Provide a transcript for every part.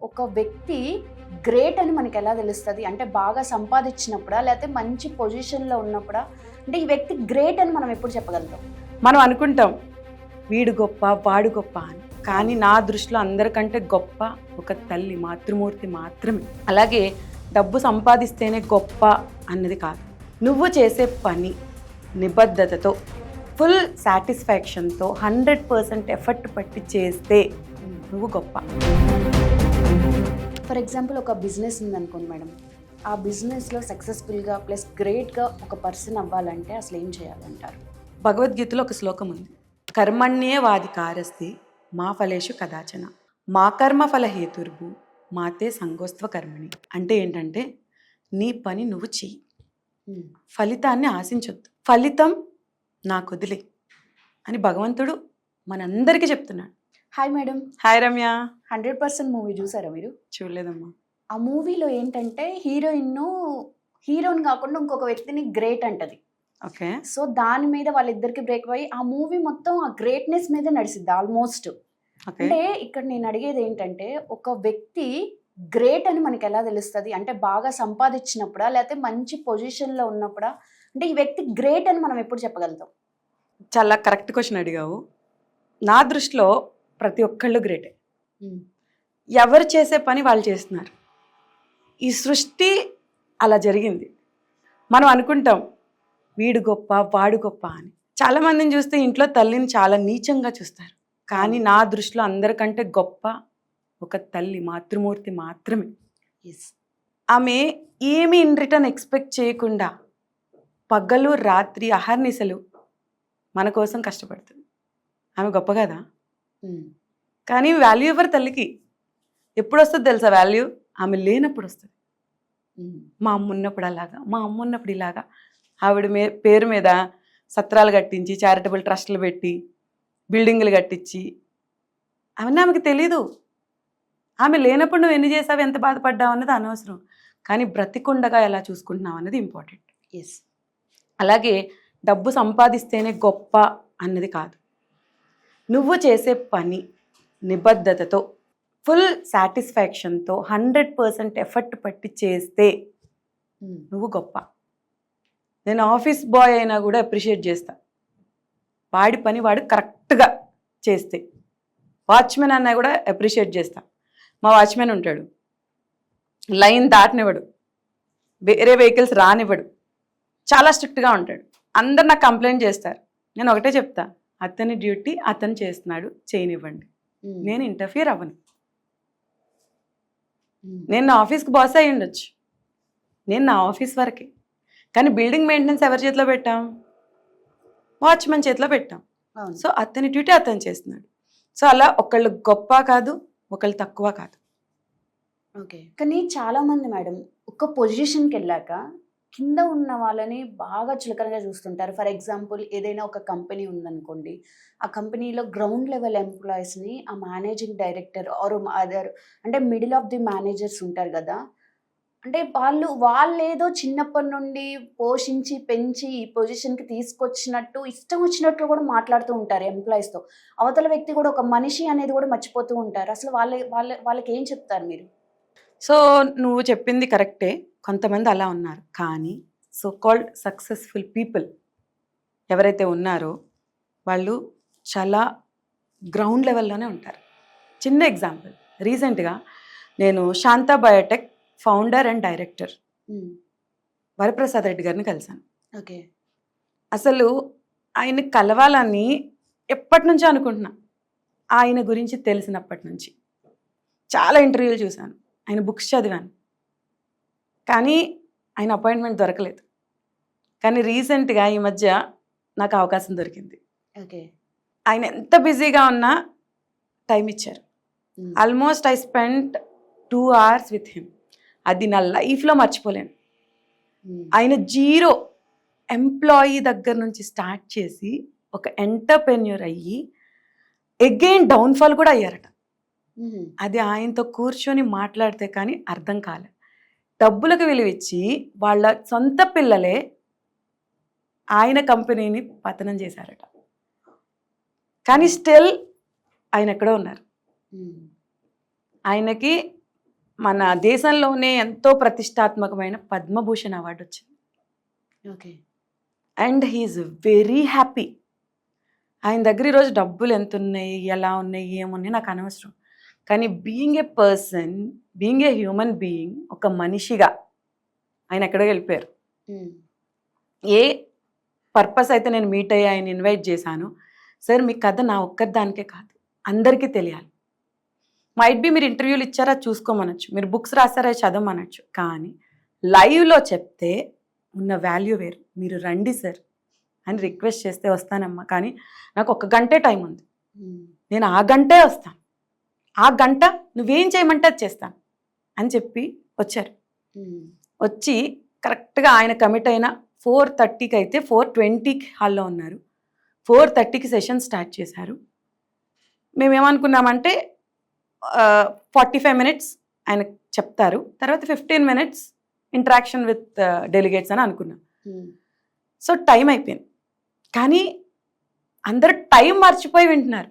ఒక వ్యక్తి గ్రేట్ అని మనకి ఎలా తెలుస్తుంది అంటే బాగా సంపాదించినప్పుడా లేకపోతే మంచి పొజిషన్లో ఉన్నప్పుడా అంటే ఈ వ్యక్తి గ్రేట్ అని మనం ఎప్పుడు చెప్పగలుగుతాం? మనం అనుకుంటాం వీడు గొప్ప వాడు గొప్ప అని, కానీ నా దృష్టిలో అందరికంటే గొప్ప ఒక తల్లి మాతృమూర్తి మాత్రమే. అలాగే డబ్బు సంపాదిస్తేనే గొప్ప అన్నది కాదు, నువ్వు చేసే పని నిబద్ధతతో ఫుల్ సాటిస్ఫాక్షన్తో 100% ఎఫర్ట్ పట్టి చేస్తే నువ్వు గొప్ప. ఫర్ ఎగ్జాంపుల్ ఒక బిజినెస్ ఉందనుకోండి మేడం, ఆ బిజినెస్లో సక్సెస్ఫుల్గా ప్లస్ గ్రేట్గా ఒక పర్సన్ అవ్వాలంటే అసలు ఏం చేయాలంటారు? భగవద్గీతలో ఒక శ్లోకం ఉంది, కర్మణ్యేవాధికారస్తి మా ఫలేషు కదాచన మా కర్మ ఫల హేతుర్భు మాతే సంగోస్త్వ కర్మణి. అంటే ఏంటంటే నీ పని నువ్వు చెయ్యి, ఫలితాన్ని ఆశించొద్దు, ఫలితం నాకు వదిలే అని భగవంతుడు మనందరికీ చెప్తున్నాడు. Hi madam. Hi Ramya. 100% movie చూసారా మీరు? చూడలేదమ్మా. ఆ మూవీలో ఏంటంటే హీరోయిన్ కాకుండా ఇంకొక వ్యక్తిని గ్రేట్ అంటది. ఓకే. సో దాని మీద వాళ్ళిద్దరికి బ్రేక్ అయ్యి ఆ మూవీ మొత్తం ఆ గ్రేట్నెస్ మీద నడిచింది ఆల్మోస్ట్. అంటే ఇక్కడ నేను అడిగేది ఏంటంటే ఒక వ్యక్తి గ్రేట్ అని మనకి ఎలా తెలుస్తుంది అంటే బాగా సంపాదించినప్పుడా లేకపోతే మంచి పొజిషన్లో ఉన్నప్పుడా అంటే ఈ వ్యక్తి గ్రేట్ అని మనం ఎప్పుడు చెప్పగలుగుతాం? చాలా కరెక్ట్ క్వశ్చన్ అడిగావు. నా దృష్టిలో ప్రతి ఒక్కళ్ళు గ్రేటే. ఎవరు చేసే పని వాళ్ళు చేస్తున్నారు. ఈ సృష్టి అలా జరిగింది. మనం అనుకుంటాం వీడు గొప్ప వాడు గొప్ప అని. చాలామందిని చూస్తే ఇంట్లో తల్లిని చాలా నీచంగా చూస్తారు, కానీ నా దృష్టిలో అందరికంటే గొప్ప ఒక తల్లి మాతృమూర్తి మాత్రమే. ఆమె ఏమి ఇన్ రిటర్న్ ఎక్స్పెక్ట్ చేయకుండా పగలు రాత్రి అహర్నిశలు మన కోసం కష్టపడుతుంది. ఆమె గొప్ప కదా. కానీ వాల్యూ ఎవరు తల్లికి ఎప్పుడు వస్తుంది తెలుసా? వాల్యూ ఆమె లేనప్పుడు వస్తుంది. మా అమ్మ ఉన్నప్పుడు అలాగా, మా అమ్మ ఉన్నప్పుడు ఇలాగా ఆవిడ పేరు మీద సత్రాలు కట్టించి చారిటబుల్ ట్రస్టులు పెట్టి బిల్డింగులు కట్టించి అవన్నీ ఆమెకి తెలీదు. ఆమె లేనప్పుడు నువ్వు ఎన్ని చేసావు, ఎంత బాధపడ్డావు అన్నది అనవసరం, కానీ బ్రతికుండగా ఎలా చూసుకుంటున్నావు అన్నది ఇంపార్టెంట్. అలాగే డబ్బు సంపాదిస్తేనే గొప్ప అన్నది కాదు, నువ్వు చేసే పని నిబద్ధతతో ఫుల్ సాటిస్ఫాక్షన్తో 100% ఎఫర్ట్ పట్టి చేస్తే నువ్వు గొప్ప. నేను ఆఫీస్ బాయ్ అయినా కూడా అప్రిషియేట్ చేస్తా, వాడి పని వాడు కరెక్ట్గా చేస్తే. వాచ్మెన్ అన్నా కూడా అప్రిషియేట్ చేస్తా. మా వాచ్మెన్ ఉంటాడు, లైన్ దాటనివ్వడు, వేరే వెహికల్స్ రానివ్వడు, చాలా స్ట్రిక్ట్గా ఉంటాడు. అందరు నాకు కంప్లైంట్ చేస్తారు, నేను ఒకటే చెప్తా, అతని డ్యూటీ అతను చేస్తున్నాడు, చేయనివ్వండి, నేను ఇంటర్ఫియర్ అవ్వను. నేను నా ఆఫీస్కి బాస్ అయ్యి ఉండొచ్చు, నేను నా ఆఫీస్ వరకే, కానీ బిల్డింగ్ మెయింటెనెన్స్ ఎవరి చేతిలో పెట్టాం? వాచ్మెన్ చేతిలో పెట్టాం. సో అతని డ్యూటీ అతను చేస్తున్నాడు. సో అలా ఒకళ్ళు గొప్ప కాదు, ఒకళ్ళు తక్కువ కాదు. ఓకే. కానీ చాలామంది మేడం ఒక పొజిషన్కి వెళ్ళాక కింద ఉన్న వాళ్ళని బాగా చులకనగా చూస్తుంటారు. ఫర్ ఎగ్జాంపుల్ ఏదైనా ఒక కంపెనీ ఉందనుకోండి, ఆ కంపెనీలో గ్రౌండ్ లెవెల్ ఎంప్లాయీస్ని ఆ మేనేజింగ్ డైరెక్టర్ ఆర్ అదర్ అంటే మిడిల్ ఆఫ్ ది మేనేజర్స్ ఉంటారు కదా, అంటే వాళ్ళు ఏదో చిన్నప్పటి నుండి పోషించి పెంచి ఈ పొజిషన్కి తీసుకొచ్చినట్టు ఇష్టం వచ్చినట్లు కూడా మాట్లాడుతూ ఉంటారు ఎంప్లాయీస్తో. అవతల వ్యక్తి కూడా ఒక మనిషి అనేది కూడా మర్చిపోతూ ఉంటారు. అసలు వాళ్ళకి ఏం చెప్తారు మీరు? సో నువ్వు చెప్పింది కరెక్టే, కొంతమంది అలా ఉన్నారు. కానీ సో కాల్డ్ సక్సెస్ఫుల్ పీపుల్ ఎవరైతే ఉన్నారో వాళ్ళు చాలా గ్రౌండ్ లెవెల్లోనే ఉంటారు. చిన్న ఎగ్జాంపుల్, రీసెంట్గా నేను Shantha biotech founder and director Varaprasad Reddy గారిని కలిశాను. ఓకే. అసలు ఆయన కలవాలని ఎప్పటి నుంచో అనుకుంటున్నా. ఆయన గురించి తెలిసినప్పటి నుంచి చాలా ఇంటర్వ్యూలు చూశాను, ఆయన బుక్స్ చదివాను, కానీ ఆయన అపాయింట్మెంట్ దొరకలేదు. కానీ రీసెంట్గా ఈ మధ్య నాకు అవకాశం దొరికింది. ఓకే. ఆయన ఎంత బిజీగా ఉన్నా టైం ఇచ్చారు. Almost I spend 2 hours with him. అది నా లైఫ్లో మర్చిపోలేను. ఆయన 0 ఎంప్లాయీ దగ్గర నుంచి స్టార్ట్ చేసి ఒక ఎంటర్ప్రెన్యూర్ అయ్యి అగైన్ డౌన్ఫాల్ కూడా అయ్యారట. అది ఆయనతో కూర్చొని మాట్లాడితే కానీ అర్థం కాలే. డబ్బులకు విలువిచ్చి వాళ్ళ సొంత పిల్లలే ఆయన కంపెనీని పతనం చేశారట. కానీ స్టిల్ ఆయన ఎక్కడో ఉన్నారు. ఆయనకి మన దేశంలోనే ఎంతో ప్రతిష్టాత్మకమైన పద్మభూషణ్ అవార్డు వచ్చింది. Okay. And he's very happy. ఆయన దగ్గర ఈరోజు డబ్బులు ఎంత ఉన్నాయి, ఎలా ఉన్నాయి, ఏమున్నాయి నాకు అనవసరం. కానీ being a person, being a human being, ఒక మనిషిగా ఆయన ఎక్కడో వెళ్ళిపోయారు. ఏ పర్పస్ అయితే నేను మీట్ అయ్యి ఆయన ఇన్వైట్ చేశాను, సార్ మీ కథ నా ఒక్కదానికే కాదు అందరికీ తెలియాలి. మైట్ బి మీరు ఇంటర్వ్యూలు ఇచ్చారా చూసుకోమనొచ్చు, మీరు బుక్స్ రాస్తారా చదవమనొచ్చు, కానీ లైవ్లో చెప్తే ఉన్న వాల్యూ వేరు. మీరు రండి సార్ అని రిక్వెస్ట్ చేస్తే వస్తానమ్మా, కానీ నాకు 1 గంటే టైం ఉంది, నేను ఆ గంటే వస్తాను, ఆ గంట నువ్వేం చేయమంటే అది చేస్తాను అని చెప్పి వచ్చారు. వచ్చి కరెక్ట్గా ఆయన కమిట్ అయిన 4:30కి అయితే 4:20కి హాల్లో ఉన్నారు. 4:30కి సెషన్ స్టార్ట్ చేశారు. మేమేమనుకున్నామంటే 45 minutes ఆయన చెప్తారు, తర్వాత 15 minutes ఇంటరాక్షన్ విత్ డెలిగేట్స్ అని అనుకున్నాం. సో టైం అయిపోయింది, కానీ అందరూ టైం మర్చిపోయి వింటున్నారు.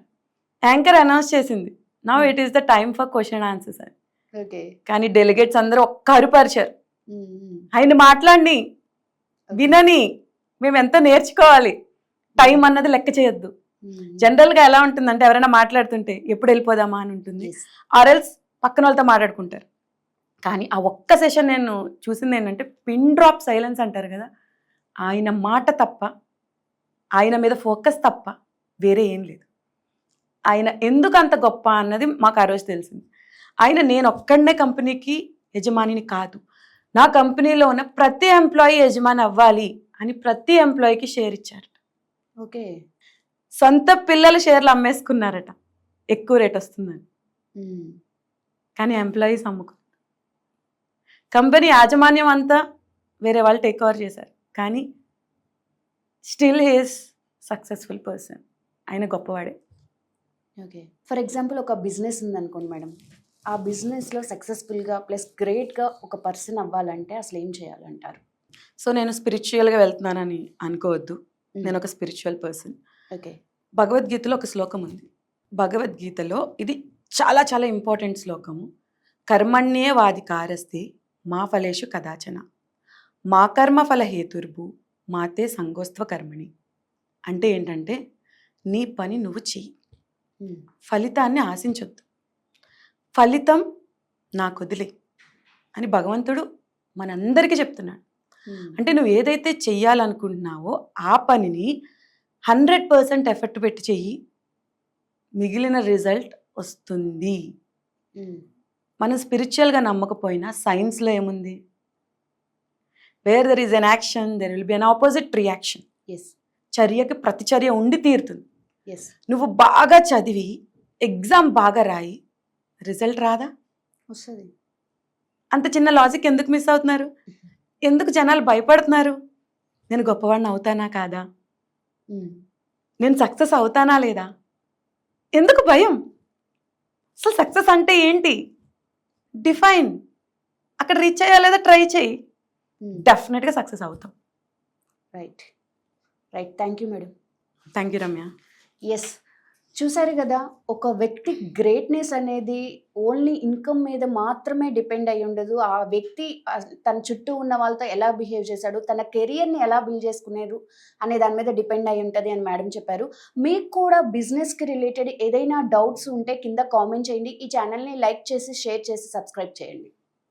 యాంకర్ అనౌన్స్ చేసింది, now it is the time for question answers అని. ఓకే. కానీ డెలిగేట్స్ అందరూ ఒక్క అరుపరిచారు, ఆయన మాట్లాడి వినని, మేము ఎంత నేర్చుకోవాలి, టైం అన్నది లెక్క చేయొద్దు. జనరల్గా ఎలా ఉంటుందంటే ఎవరైనా మాట్లాడుతుంటే ఎప్పుడు వెళ్ళిపోదామా అని ఉంటుంది, ఆర్ఎల్స్ పక్కన వాళ్ళతో మాట్లాడుకుంటారు. కానీ ఆ ఒక్క సెషన్ నేను చూసింది ఏంటంటే పిన్ డ్రాప్ సైలెన్స్ అంటారు కదా, ఆయన మాట తప్ప, ఆయన మీద ఫోకస్ తప్ప వేరే ఏం లేదు. ఆయన ఎందుకు అంత గొప్ప అన్నది మాకు ఆ రోజు తెలిసింది. ఆయన నేను ఒక్కడనే కంపెనీకి యజమానిని కాదు, నా కంపెనీలో ఉన్న ప్రతి ఎంప్లాయీ యజమాని అవ్వాలి అని ప్రతి ఎంప్లాయీకి షేర్ ఇచ్చారట. ఓకే. సొంత పిల్లలు షేర్లు అమ్మేసుకున్నారట ఎక్కువ రేట్ వస్తుందని, కానీ ఎంప్లాయీస్ అమ్ముకున్నారు. కంపెనీ యాజమాన్యం అంతా వేరే వాళ్ళు టేక్ ఓవర్ చేశారు, కానీ స్టిల్ హీఈస్ సక్సెస్ఫుల్ పర్సన్. ఆయన గొప్పవాడే. ఓకే. ఫర్ ఎగ్జాంపుల్ ఒక బిజినెస్ ఉందనుకోండి మేడం, ఆ బిజినెస్లో సక్సెస్ఫుల్గా ప్లస్ గ్రేట్గా ఒక పర్సన్ అవ్వాలంటే అసలు ఏం చేయాలంటారు? సో నేను స్పిరిచువల్గా వెళ్తున్నానని అనుకోవద్దు, నేను ఒక స్పిరిచువల్ పర్సన్. ఓకే. భగవద్గీతలో ఒక శ్లోకం ఉంది, భగవద్గీతలో ఇది చాలా చాలా ఇంపార్టెంట్ శ్లోకము. కర్మణ్యే వాధికారస్తే మా ఫలేషు కదాచన మా కర్మ ఫల హేతుర్భు మాతే సంగోస్త్వ కర్మణి. అంటే ఏంటంటే నీ పని నువ్వు చెయ్యి, ఫలితాన్ని ఆశించొద్దు, ఫలితం నాకు వదిలే అని భగవంతుడు మనందరికీ చెప్తున్నాడు. అంటే నువ్వు ఏదైతే చెయ్యాలనుకుంటున్నావో ఆ పనిని 100% ఎఫర్ట్ పెట్టి చెయ్యి, మిగిలిన రిజల్ట్ వస్తుంది. మనం స్పిరిచువల్గా నమ్మకపోయినా సైన్స్లో ఏముంది, where there is an action there will be an opposite reaction. చర్యకి ప్రతిచర్య ఉండి తీరుతుంది. నువ్వు బాగా చదివి ఎగ్జామ్ బాగా రాయి, రిజల్ట్ రాదా? వస్తుంది. అంత చిన్న లాజిక్ ఎందుకు మిస్ అవుతున్నారు? ఎందుకు జనాలు భయపడుతున్నారు? నేను గొప్పవాడిని అవుతానా కాదా, నేను సక్సెస్ అవుతానా లేదా, ఎందుకు భయం? అసలు సక్సెస్ అంటే ఏంటి డిఫైన్, అక్కడ రీచ్ అయ్యా లేదా ట్రై చేయి, డెఫినెట్గా సక్సెస్ అవుతాం. Right right. Thank you madam. Thank you Ramya. Yes, చూసారు కదా, ఒక వ్యక్తి గ్రేట్నెస్ అనేది ఓన్లీ ఇన్కమ్ మీద మాత్రమే డిపెండ్ అయి ఉండదు. ఆ వ్యక్తి తన చుట్టూ ఉన్న వాళ్ళతో ఎలా బిహేవ్ చేశాడు, తన కెరియర్ని ఎలా బిల్డ్ చేసుకునేరు అనే దాని మీద డిపెండ్ అయి ఉంటుంది అని మేడం చెప్పారు. మీకు కూడా బిజినెస్కి రిలేటెడ్ ఏదైనా డౌట్స్ ఉంటే కింద కామెంట్ చేయండి. ఈ ఛానల్ని లైక్ చేసి షేర్ చేసి సబ్స్క్రైబ్ చేయండి.